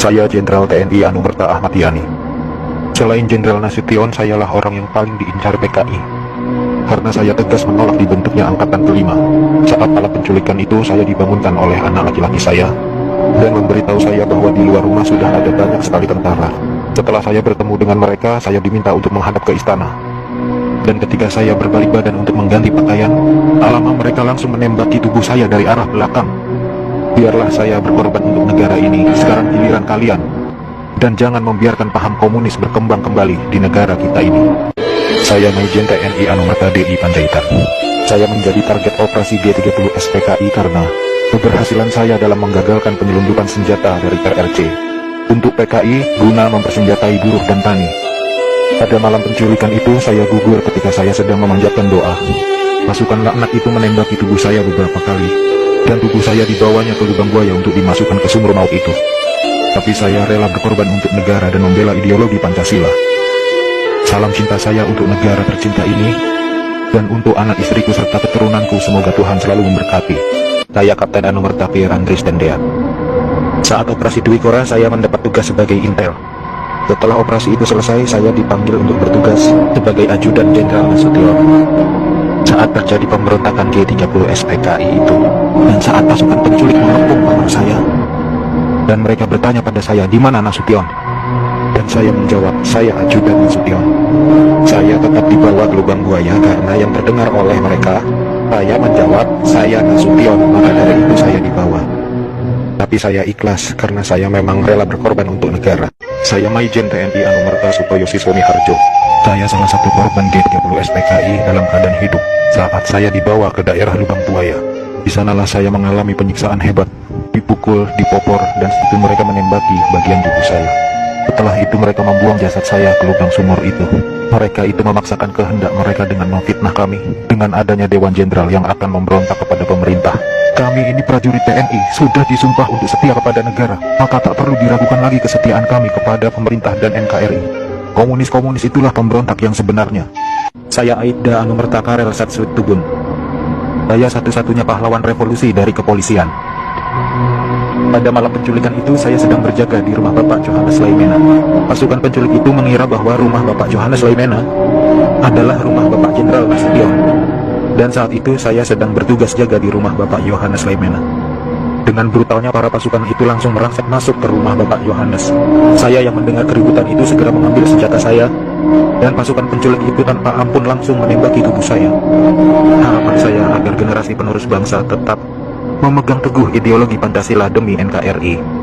Saya Jenderal TNI Anumerta Ahmad Yani. Selain Jenderal Nasution, sayalah orang yang paling diincar PKI. Karena saya tegas menolak dibentuknya Angkatan Kelima. Saat malam penculikan itu, saya dibangunkan oleh anak laki-laki saya dan memberitahu saya bahwa di luar rumah sudah ada banyak sekali tentara. Setelah saya bertemu dengan mereka, saya diminta untuk menghadap ke istana. Dan ketika saya berbalik badan untuk mengganti pakaian, alamak, mereka langsung menembaki tubuh saya dari arah belakang. Biarlah saya berkorban untuk negara ini, sekarang giliran kalian. Dan jangan membiarkan paham komunis berkembang kembali di negara kita ini. Saya Majen TNI Anumerta DI Panjaitan. Saya menjadi target operasi G30 SPKI karena keberhasilan saya dalam menggagalkan penyelundupan senjata dari RRC untuk PKI guna mempersenjatai buruh dan tani. Pada malam penculikan itu, saya gugur ketika saya sedang memanjatkan doa. Pasukan laknat itu menembaki tubuh saya beberapa kali, dan tubuh saya dibawanya ke lubang buaya untuk dimasukkan ke sumur maut itu. Tapi saya rela berkorban untuk negara dan membela ideologi Pancasila. Salam cinta saya untuk negara tercinta ini, dan untuk anak istriku serta keturunanku, semoga Tuhan selalu memberkati. Saya Kapten Anumerta Pierandris Dendean. Saat operasi Dwi Kora, saya mendapat tugas sebagai intel. Setelah operasi itu selesai, saya dipanggil untuk bertugas sebagai ajudan Jenderal Nasution. Saat terjadi pemberontakan G30 SPKI itu, dan saat pasukan penculik mengepung kamar saya, dan mereka bertanya pada saya, di mana Nasution? Dan saya menjawab, saya ajudan Nasution. Saya tetap dibawa ke lubang buaya karena yang terdengar oleh mereka. Saya menjawab, saya Nasution, maka dari itu saya dibawa. Tapi saya ikhlas karena saya memang rela berkorban untuk negara. Saya Majen TNI Anumerta Sutoyo Siswoni Harjo. Saya salah satu korban G30 SPKI dalam keadaan hidup saat saya dibawa ke daerah lubang buaya. Di sanalah saya mengalami penyiksaan hebat, dipukul, dipopor, dan setelah mereka menembaki bagian tubuh saya. Setelah itu mereka membuang jasad saya ke lubang sumur itu. Mereka itu memaksakan kehendak mereka dengan memfitnah kami dengan adanya Dewan Jenderal yang akan memberontak kepada pemerintah. Kami ini prajurit TNI, sudah disumpah untuk setia kepada negara, maka tak perlu diragukan lagi kesetiaan kami kepada pemerintah dan NKRI. Komunis-komunis itulah pemberontak yang sebenarnya. Saya Aibda Anumerta Karel Satswit Tubun. Saya satu-satunya pahlawan revolusi dari kepolisian. Pada malam penculikan itu, saya sedang berjaga di rumah Bapak Johannes Laimena. Pasukan penculik itu mengira bahwa rumah Bapak Johannes Laimena adalah rumah Bapak Jenderal Nasution. Dan saat itu saya sedang bertugas jaga di rumah Bapak Johannes Laimena. Dengan brutalnya para pasukan itu langsung merangsek masuk ke rumah Bapak Johannes. Saya yang mendengar keributan itu segera mengambil senjata saya, dan pasukan penculik itu tanpa ampun langsung menembaki tubuh saya. Harapan saya agar generasi penerus bangsa tetap memegang teguh ideologi Pancasila demi NKRI.